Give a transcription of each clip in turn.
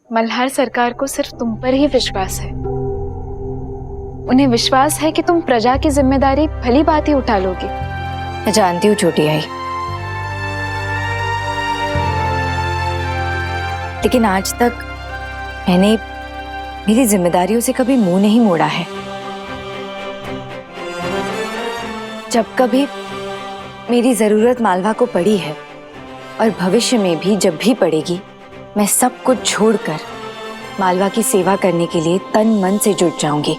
मल्हार सरकार को सिर्फ तुम पर ही विश्वास है। उन्हें विश्वास है कि तुम प्रजा की जिम्मेदारी भली भांति ही उठा लोगे। मैं जानती हूँ छोटी आई, लेकिन आज तक मैंने मेरी जिम्मेदारियों से कभी मुंह नहीं मोड़ा है। जब कभी मेरी जरूरत मालवा को पड़ी है और भविष्य में भी जब भी पड़ेगी, मैं सब कुछ छोड़कर मालवा की सेवा करने के लिए तन मन से जुट जाऊंगी।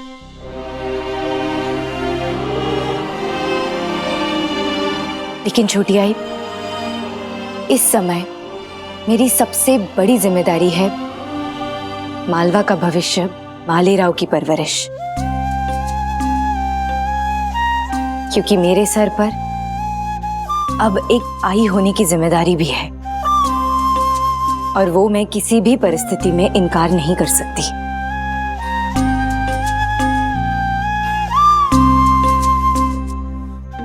लेकिन छोटी आई, इस समय मेरी सबसे बड़ी जिम्मेदारी है मालवा का भविष्य, मालेराव की परवरिश। क्योंकि मेरे सर पर अब एक आई होने की जिम्मेदारी भी है और वो मैं किसी भी परिस्थिति में इनकार नहीं कर सकती।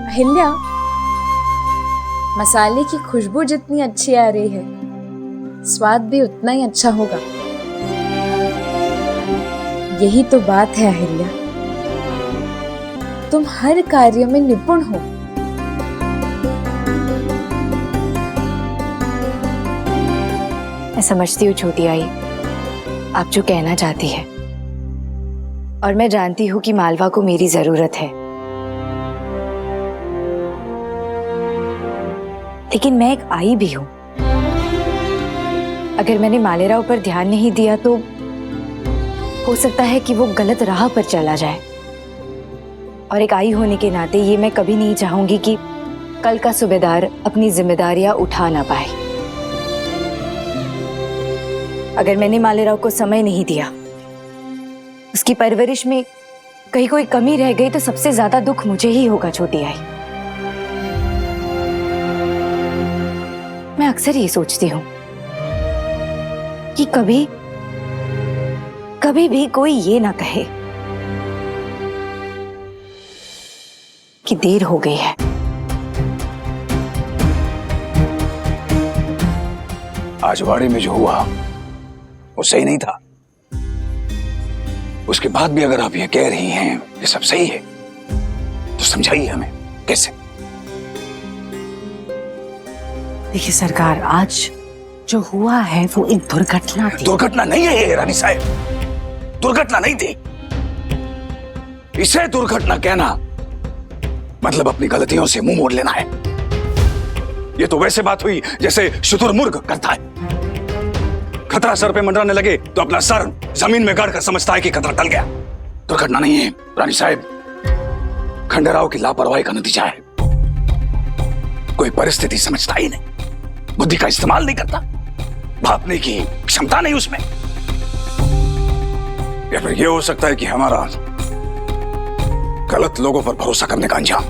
अहिल्या, मसाले की खुशबू जितनी अच्छी आ रही है, स्वाद भी उतना ही अच्छा होगा। यही तो बात है अहिल्या, तुम हर कार्य में निपुण हो। मैं समझती हूँ छोटी आई, आप जो कहना चाहती है, और मैं जानती हूँ कि मालवा को मेरी जरूरत है। लेकिन मैं एक आई भी हूं। अगर मैंने मालेराव पर ध्यान नहीं दिया तो हो सकता है कि वो गलत राह पर चला जाए, और एक आई होने के नाते ये मैं कभी नहीं चाहूंगी कि कल का सूबेदार अपनी जिम्मेदारियां उठा ना पाए। अगर मैंने मालेराव को समय नहीं दिया, उसकी परवरिश में कहीं कोई कमी रह गई, तो सबसे ज्यादा दुख मुझे ही होगा छोटी आई। मैं अक्सर ये सोचती हूँ कि कभी कभी भी कोई ये ना कहे कि देर हो गई है। आज वाड़े में जो हुआ वो सही नहीं था। उसके बाद भी अगर आप ये कह रही हैं कि सब सही है, तो समझाइए हमें कैसे। देखिए सरकार, आज जो हुआ है वो एक दुर्घटना थी। दुर्घटना नहीं है ये रानी साहब, दुर्घटना नहीं थी। इसे दुर्घटना कहना मतलब अपनी गलतियों से मुंह मोड़ लेना है। ये तो वैसे बात हुई जैसे शुतुरमुर्ग करता है। खतरा सर पे मंडराने लगे तो अपना सर जमीन में गाड़कर समझता है कि खतरा टल गया। दुर्घटना नहीं है रानी साहब, खंडेराव की लापरवाही का नतीजा है। कोई परिस्थिति समझता ही नहीं, बुद्धि का इस्तेमाल नहीं करता, भापने की क्षमता नहीं उसमें। या फिर यह हो सकता है कि हमारा गलत लोगों पर भरोसा करने का अंजाम।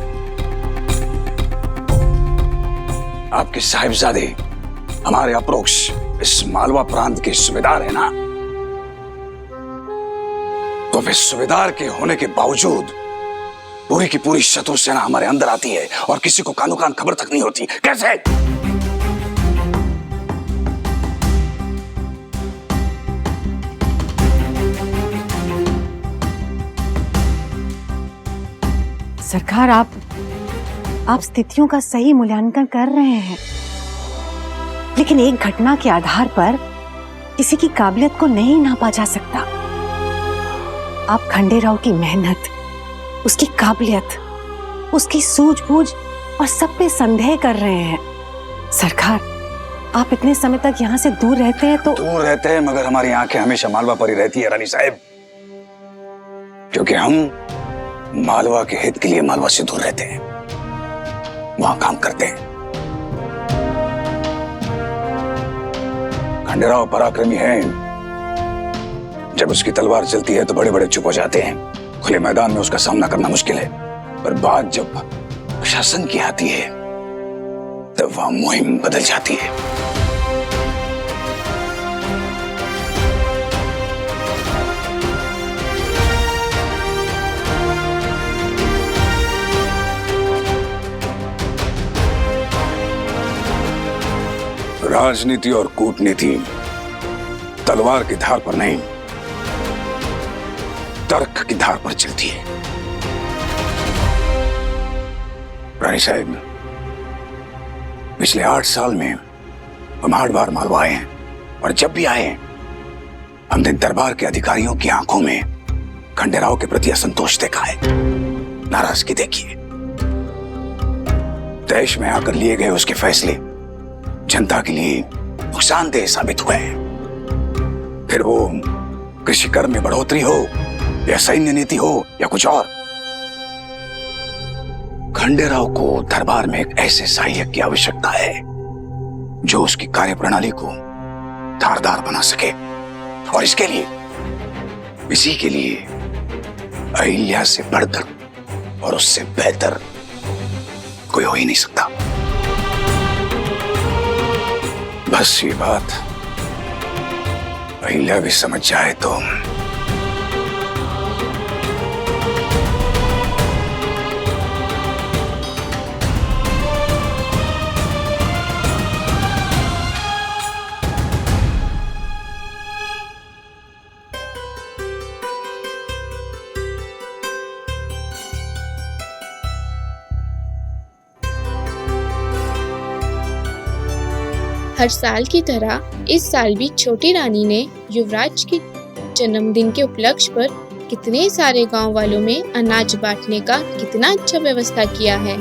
आपके साहिबजादे हमारे अप्रोक्ष इस मालवा प्रांत के सूबेदार है ना, तो फिर सूबेदार के होने के बावजूद पूरी की पूरी शत्रु सेना हमारे अंदर आती है और किसी को कानो कान खबर तक नहीं होती। कैसे? सरकार, आप स्थितियों का सही मूल्यांकन कर रहे हैं, लेकिन एक घटना के आधार पर किसी की काबिलियत को नहीं नापा जा सकता। आप खंडेराव की मेहनत, उसकी काबिलियत, उसकी सूझबूझ और सब पे संदेह कर रहे हैं। सरकार, आप इतने समय तक यहाँ से दूर रहते हैं तो दूर रहते हैं, मगर हमारी आंखें हमेशा मालवा पर ही रहती है रानी साहब, क्योंकि हम मालवा के हित के लिए मालवा से दूर रहते हैं, वहां काम करते हैं। खंडेराव पराक्रमी है, जब उसकी तलवार चलती है तो बड़े बड़े चुप हो जाते हैं। खुले मैदान में उसका सामना करना मुश्किल है, पर बात जब प्रशासन की आती है तब वह मुहिम बदल जाती है। राजनीति और कूटनीति तलवार की धार पर नहीं, तर्क की धार पर चलती है। रानी साहब, पिछले 8 साल में हम 8 बार मालवा आए हैं, और जब भी आए हैं हमने दरबार के अधिकारियों की आंखों में खंडेराव के प्रति असंतोष देखा है, नाराजगी देखी है। देश में आकर लिए गए उसके फैसले जनता के लिए नुकसानदेह साबित हुए हैं। फिर वो कृषि कर में बढ़ोतरी हो या सैन्य नीति हो या कुछ और, खंडेराव को दरबार में एक ऐसे सहायक की आवश्यकता है जो उसकी कार्यप्रणाली को धारदार बना सके, और इसके लिए, इसी के लिए अहिल्या से बढ़कर और उससे बेहतर कोई हो ही नहीं सकता। बस ये बात अहिल्या भी समझ जाए तो हर साल की तरह इस साल भी छोटी रानी ने युवराज के जन्मदिन के उपलक्ष्य पर कितने सारे गांव वालों में अनाज बांटने का कितना अच्छा व्यवस्था किया है।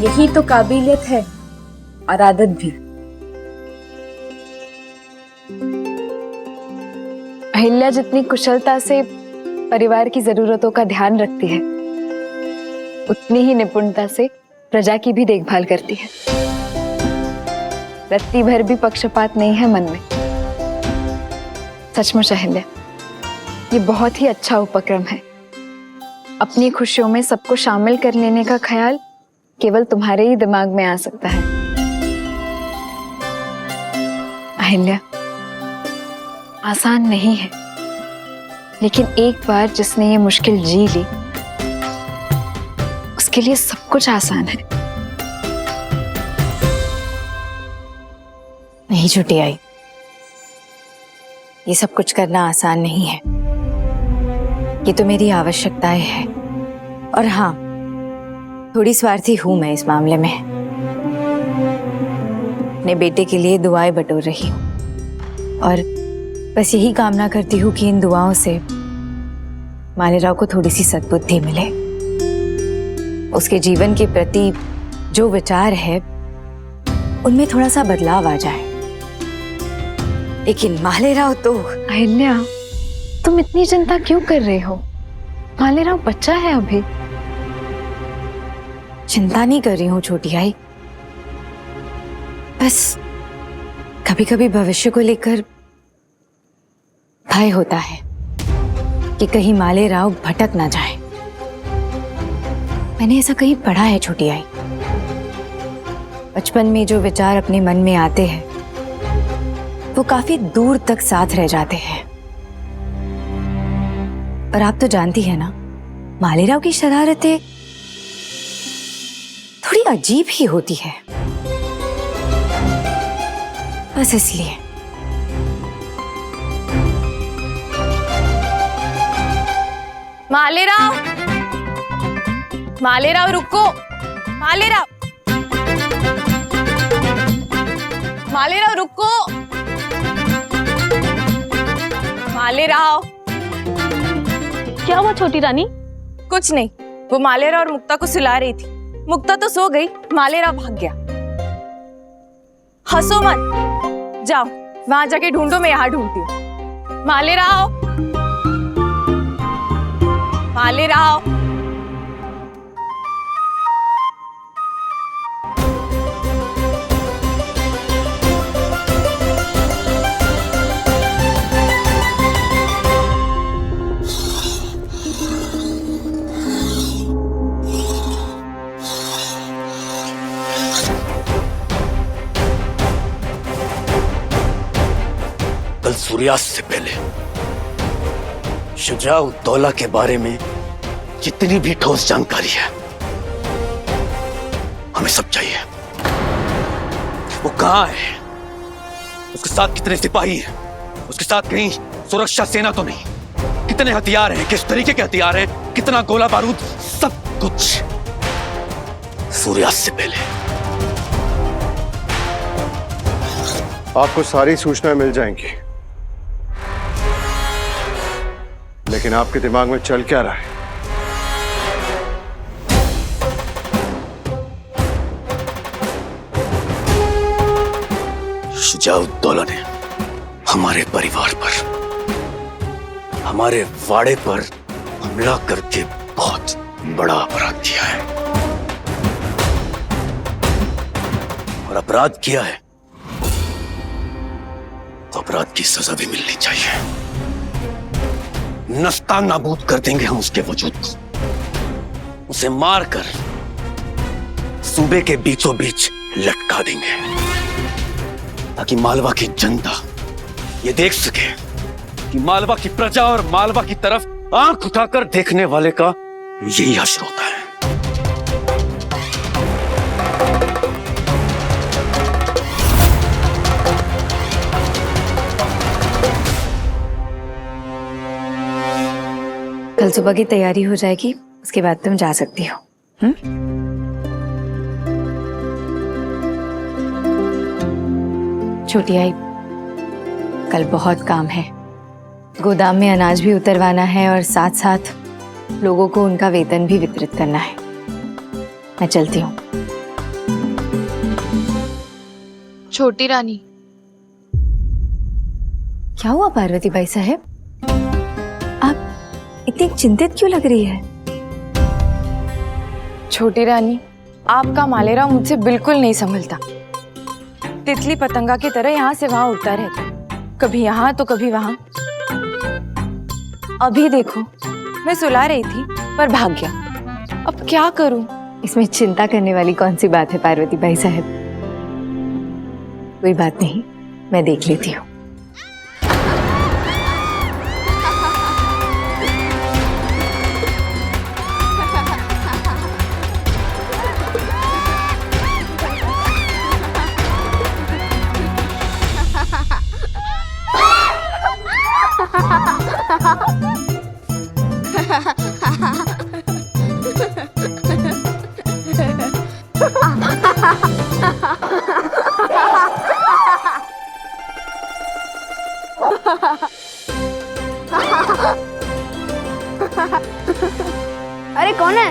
यही तो काबिलियत है और आदत भी। अहिल्या जितनी कुशलता से परिवार की जरूरतों का ध्यान रखती है, उतनी ही निपुणता से प्रजा की भी देखभाल करती है। रत्ती भर भी पक्षपात नहीं है मन में। सचमुच अहिल्या, ये बहुत ही अच्छा उपक्रम है। अपनी खुशियों में सबको शामिल कर लेने का ख्याल केवल तुम्हारे ही दिमाग में आ सकता है। अहिल्या, आसान नहीं है, लेकिन एक बार जिसने ये मुश्किल जी ली, उसके लिए सब कुछ आसान है। नहीं छुट्टी आई, ये सब कुछ करना आसान नहीं है। ये तो मेरी आवश्यकताएं हैं, और हाँ, थोड़ी स्वार्थी हूं मैं इस मामले में। अपने बेटे के लिए दुआएं बटोर रही हूं, और बस यही कामना करती हूँ कि इन दुआओं से मालेराव को थोड़ी सी सद्बुद्धि मिले। उसके जीवन के प्रति जो विचार है उनमें थोड़ा सा बदलाव आ जाए। लेकिन मालेराव तो... अहिल्या, तुम इतनी चिंता क्यों कर रहे हो? मालेराव बच्चा है अभी। चिंता नहीं कर रही हूँ छोटी आई, बस कभी कभी भविष्य को लेकर भय होता है कि कहीं मालेराव भटक ना जाए। मैंने ऐसा कहीं पढ़ा है छोटी आई, बचपन में जो विचार अपने मन में आते हैं वो काफी दूर तक साथ रह जाते हैं। पर आप तो जानती है ना, मालेराव की शरारतें थोड़ी अजीब ही होती है, बस इसलिए। मालेराव, मालेराव रुको। मालेराव, मालेराव रुको। मालेराव। क्या हुआ छोटी रानी? कुछ नहीं, वो मालेराव और मुक्ता को सुला रही थी। मुक्ता तो सो गई, मालेराव भाग गया। हंसो मत, जाओ वहां जाके ढूंढो, मैं यहाँ ढूंढती हूँ। मालेराव, मालेराव। कल सूर्यास्त से पहले शुजा-उद-दौला के बारे में जितनी भी ठोस जानकारी है हमें सब चाहिए। वो कहाँ है? उसके साथ कितने सिपाही हैं? उसके साथ कहीं सुरक्षा सेना तो नहीं? कितने हथियार हैं? किस तरीके के हथियार हैं? कितना गोला बारूद? सब कुछ सूर्यास्त से पहले। आपको सारी सूचनाएं मिल जाएंगी, लेकिन आपके दिमाग में चल क्या रहा है? शुजाउद्दौला ने हमारे परिवार पर, हमारे वाड़े पर हमला करके बहुत बड़ा अपराध किया है, और अपराध किया है तो अपराध की सजा भी मिलनी चाहिए। नस्ता नाबूद कर देंगे हम उसके वजूद को, उसे मारकर सूबे के बीचों बीच लटका देंगे, ताकि मालवा की जनता ये देख सके कि मालवा की प्रजा और मालवा की तरफ आंख उठाकर देखने वाले का यही हश्र होता है। कल सुबह की तैयारी हो जाएगी, उसके बाद तुम जा सकती हो। छोटी आई, कल बहुत काम है। गोदाम में अनाज भी उतरवाना है और साथ साथ लोगों को उनका वेतन भी वितरित करना है। मैं चलती हूँ। छोटी रानी, क्या हुआ पार्वती बाई साहब? आप इतनी चिंतित क्यों लग रही है? छोटी रानी, आपका मालेराव मुझसे बिल्कुल नहीं संभलता। तितली पतंगा की तरह यहाँ से वहां उड़ता रहता, कभी यहाँ तो कभी वहां। अभी देखो, मैं सुला रही थी पर भाग गया। अब क्या करूं? इसमें चिंता करने वाली कौन सी बात है पार्वती बाई साहब? कोई बात नहीं, मैं देख लेती हूँ। अरे कौन है?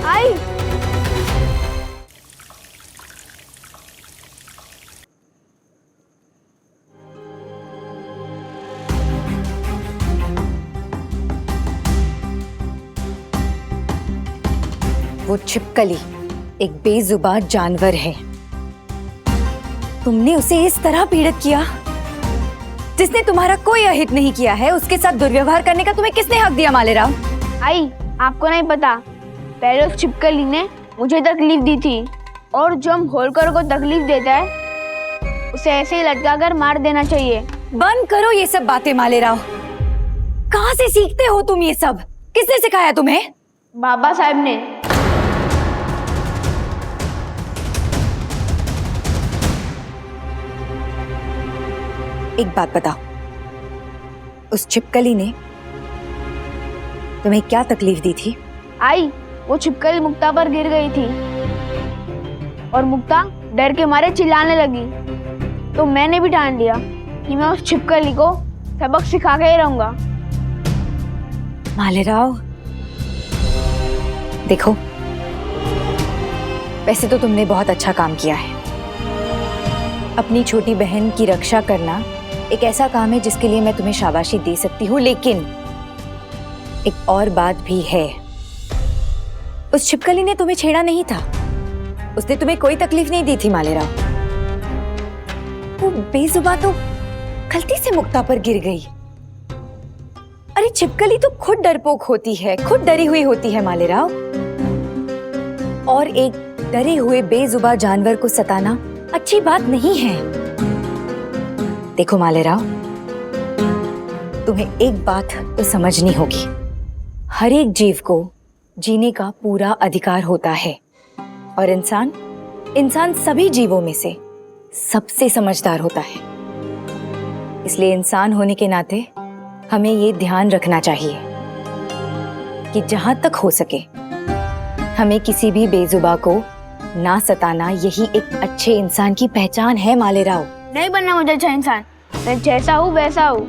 आई। वो छिपकली एक बेजुबान जानवर है। तुमने उसे इस तरह पीड़ित किया, जिसने तुम्हारा कोई अहित नहीं किया है, उसके साथ दुर्व्यवहार करने का तुम्हें किसने हक दिया मालेराव? आई, आपको नहीं पता, पहले उस छिपकली ने मुझे तकलीफ दी थी, और जो हम होलकर को तकलीफ देता है उसे ऐसे ही लटका कर मार देना चाहिए। बंद करो ये सब बातें मालेराव। कहाँ से सीखते हो तुम ये सब? किसने सिखाया तुम्हें? बाबा साहब ने। एक बात बताओ, उस छिपकली ने तुम्हें क्या तकलीफ दी थी? आई, वो छिपकली मुक्ता पर गिर गई थी और मुक्ता डर के मारे चिल्लाने लगी, तो मैंने भी ठान लिया कि मैं उस छिपकली को सबक सिखा के ही रहूंगा। मालेराव, देखो, वैसे तो तुमने बहुत अच्छा काम किया है। अपनी छोटी बहन की रक्षा करना एक ऐसा काम है जिसके लिए मैं तुम्हें शाबाशी दे सकती हूँ, लेकिन एक और बात भी है। उस छिपकली ने तुम्हें छेड़ा नहीं था, उसने तुम्हें कोई तकलीफ नहीं दी थी मालेराव। वो बेजुबान तो गलती से मुक्ता पर गिर गई। अरे छिपकली तो खुद डरपोक होती है, खुद डरी हुई होती है मालेराव। और एक डरे हुए बेजुबान जानवर को सताना अच्छी बात नहीं है। देखो मालेराव, तुम्हें एक बात तो समझनी होगी, हर एक जीव को जीने का पूरा अधिकार होता है और इंसान सभी जीवों में से सबसे समझदार होता है। इसलिए इंसान होने के नाते हमें ये ध्यान रखना चाहिए कि जहां तक हो सके हमें किसी भी बेजुबा को ना सताना, यही एक अच्छे इंसान की पहचान है मालेराव। नहीं बनना मुझे अच्छा इंसान, मैं जैसा हूँ वैसा हूँ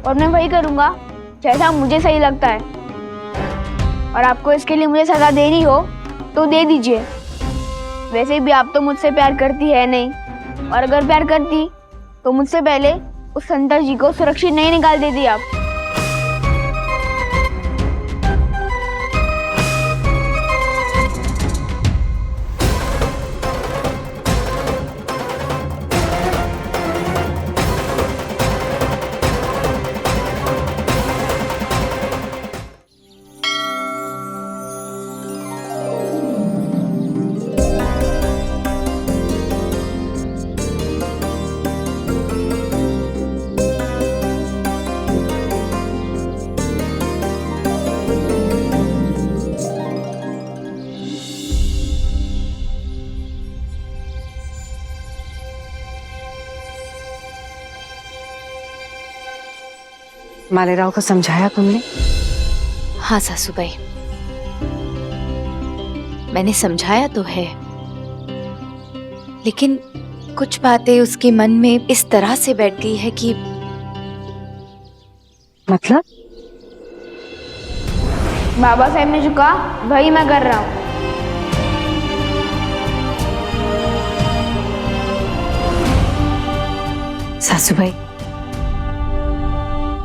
और मैं वही करूँगा जैसा मुझे सही लगता है। और आपको इसके लिए मुझे सजा देनी हो तो दे दीजिए। वैसे भी आप तो मुझसे प्यार करती है नहीं, और अगर प्यार करती तो मुझसे पहले उस संतर जी को सुरक्षित नहीं निकाल देती आप। मालेराव को समझाया तुमने? हाँ सासूबाई, मैंने समझाया तो है, लेकिन कुछ बातें उसके मन में इस तरह से बैठ गई है कि मतलब? बाबा साहब ने जो कहा वही मैं कर रहा हूँ। सासूबाई,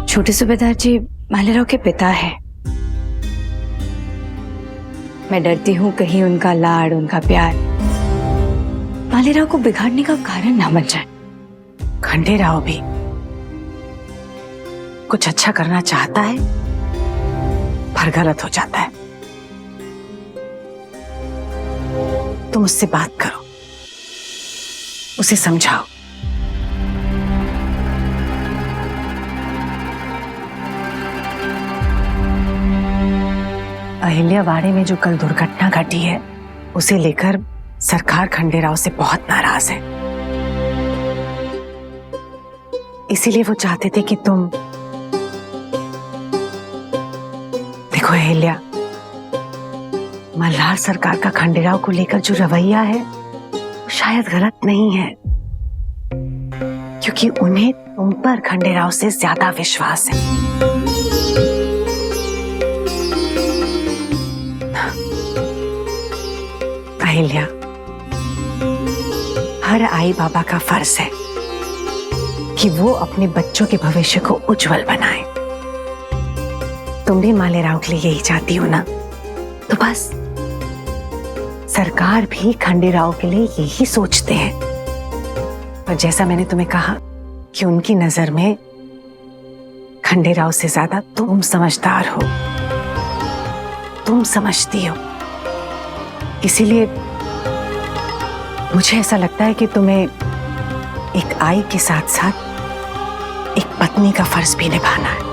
छोटे सूबेदार जी मालेराव के पिता है। मैं डरती हूँ कहीं उनका लाड़, उनका प्यार मालेराव को बिगाड़ने का कारण ना बन जाए। खंडेराव भी कुछ अच्छा करना चाहता है पर गलत हो जाता है। तुम उससे बात करो, उसे समझाओ। अहिल्यावाड़ी में जो कल दुर्घटना घटी है उसे लेकर सरकार खंडेराव से बहुत नाराज है। इसीलिए वो चाहते थे कि तुम देखो अहिल्या, मल्हार सरकार का खंडेराव को लेकर जो रवैया है वो शायद गलत नहीं है, क्योंकि उन्हें तुम पर खंडेराव से ज्यादा विश्वास है। अहिल्या, हर आई बाबा का फर्ज है कि वो अपने बच्चों के भविष्य को उज्जवल बनाए। तुम भी मालेराव के लिए यही चाहती हो ना? तो बस सरकार भी खंडेराव के लिए यही सोचते हैं। पर जैसा मैंने तुम्हें कहा कि उनकी नजर में खंडेराव से ज्यादा तुम समझदार हो, तुम समझती हो। इसीलिए मुझे ऐसा लगता है कि तुम्हें एक आई के साथ साथ एक पत्नी का फर्ज भी निभाना है।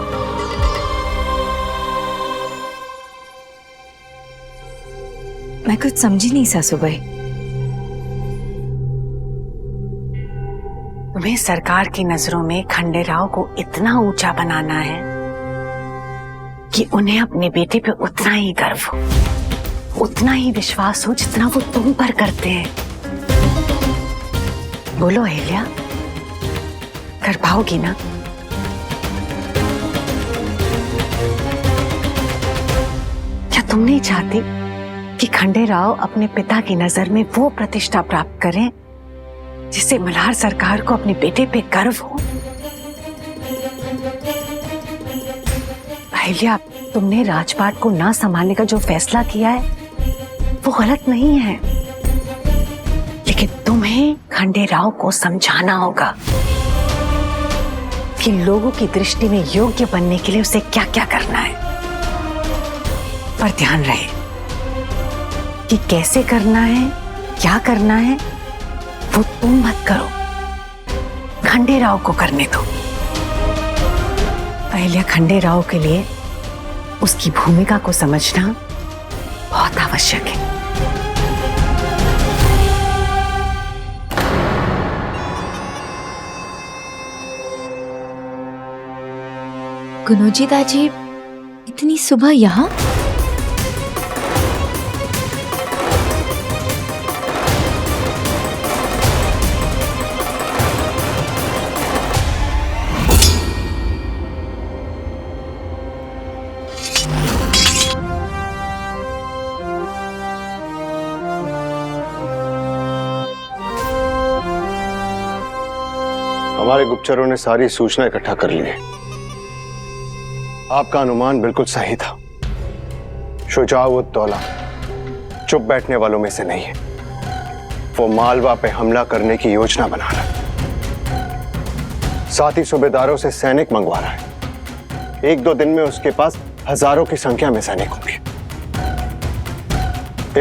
मैं कुछ समझी नहीं सासूबाई। तुम्हें सरकार की नजरों में खंडेराव को इतना ऊंचा बनाना है कि उन्हें अपने बेटे पे उतना ही गर्व हो, उतना ही विश्वास हो जितना वो तुम पर करते हैं। बोलो अहिल्या, कर पाओगी ना? क्या तुम नहीं चाहती कि खंडेराव अपने पिता की नजर में वो प्रतिष्ठा प्राप्त करें जिससे मल्हार सरकार को अपने बेटे पे गर्व हो? अहिल्या, तुमने राजपाट को ना संभालने का जो फैसला किया है वो गलत नहीं है, लेकिन तुम्हें खंडेराव को समझाना होगा कि लोगों की दृष्टि में योग्य बनने के लिए उसे क्या क्या करना है। पर ध्यान रहे कि कैसे करना है, क्या करना है, वो तुम मत करो, खंडेराव को करने दो। अहिल्या खंडेराव के लिए उसकी भूमिका को समझना बहुत आवश्यक है। गुनोजी दाजी इतनी सुबह यहाँ? हमारे गुप्तचरों ने सारी सूचना इकट्ठा कर ली है। आपका अनुमान बिल्कुल सही था। शुजाउद्दौला चुप बैठने वालों में से नहीं है। वो मालवा पे हमला करने की योजना बना रहा है, साथ ही सूबेदारों से सैनिक मंगवा रहा है। एक दो दिन में उसके पास हजारों की संख्या में सैनिक होंगे।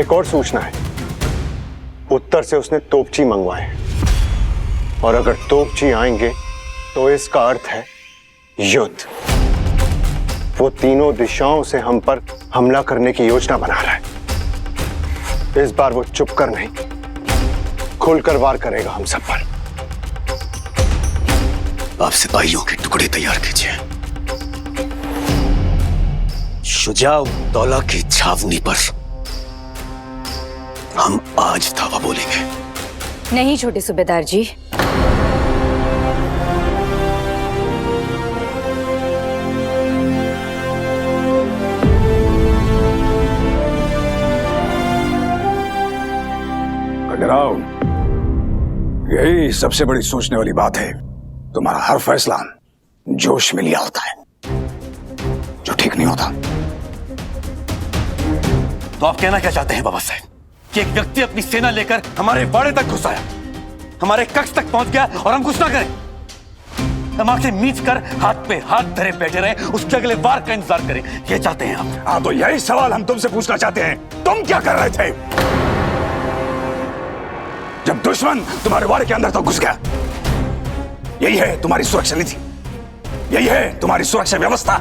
एक और सूचना है, उत्तर से उसने तोपची मंगवाए हैं, और अगर तोपची आएंगे तो इसका अर्थ है युद्ध। वो तीनों दिशाओं से हम पर हमला करने की योजना बना रहा है। इस बार वो चुप कर नहीं, खुलकर वार करेगा हम सब पर। आप सिपाहियों के टुकड़े तैयार कीजिए। शुजाउद्दौला की छावनी पर हम आज धावा बोलेंगे। नहीं छोटे सूबेदार जी, खंडेराव, यही सबसे बड़ी सोचने वाली बात है। तुम्हारा हर फैसला जोश में लिया होता है, जो ठीक नहीं होता। तो आप कहना क्या चाहते हैं बाबा साहब कि एक व्यक्ति अपनी सेना लेकर हमारे बाड़े तक घुस आया, हमारे कक्ष तक पहुंच गया और हम कुछ ना करें? हम आंखें मीच कर हाथ पे हाथ धरे बैठे रहे, उसके अगले वार का इंतजार करें, ये चाहते हैं आप? हाँ, तो यही सवाल हम तुमसे पूछना चाहते हैं। तुम क्या कर रहे थे जब दुश्मन तुम्हारे वाड़े के अंदर तक घुस गया? यही है तुम्हारी सुरक्षा नीति, यही है तुम्हारी सुरक्षा व्यवस्था।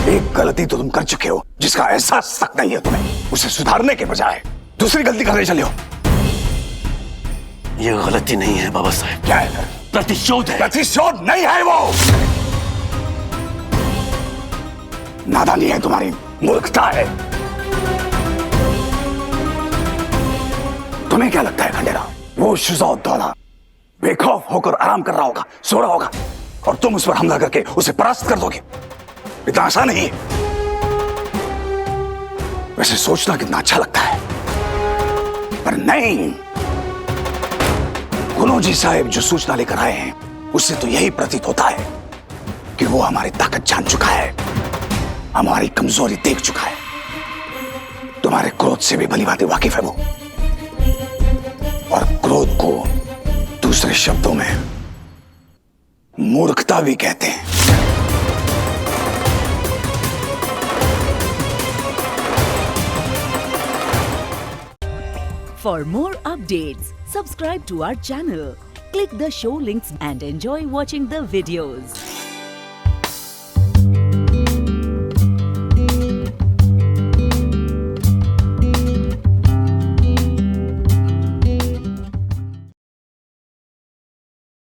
एक गलती तो तुम कर चुके हो जिसका एहसास तक नहीं है तुम्हें। उसे सुधारने के बजाय दूसरी गलती करने चले हो। ये गलती नहीं है बाबा साहब। क्या है? प्रतिशोध है। प्रतिशोध नहीं है, वो नादानी है, तुम्हारी मूर्खता है। तुम्हें क्या लगता है खंडेराव, वो शुजाउद्दौला बेखौफ होकर आराम कर रहा होगा, सो रहा होगा, और तुम उस पर हमला करके उसे परास्त कर दोगे? इतना आसान नहीं है। वैसे सोचना कितना अच्छा लगता है, पर नहीं। गुनोजी साहब जो सूचना लेकर आए हैं, उससे तो यही प्रतीत होता है कि वो हमारी ताकत जान चुका है, हमारी कमजोरी देख चुका है। तुम्हारे क्रोध से भी भली भांति वाकिफ है वो, और क्रोध को दूसरे शब्दों में मूर्खता भी कहते हैं। For more updates, subscribe to our channel, click the show links and enjoy watching the videos.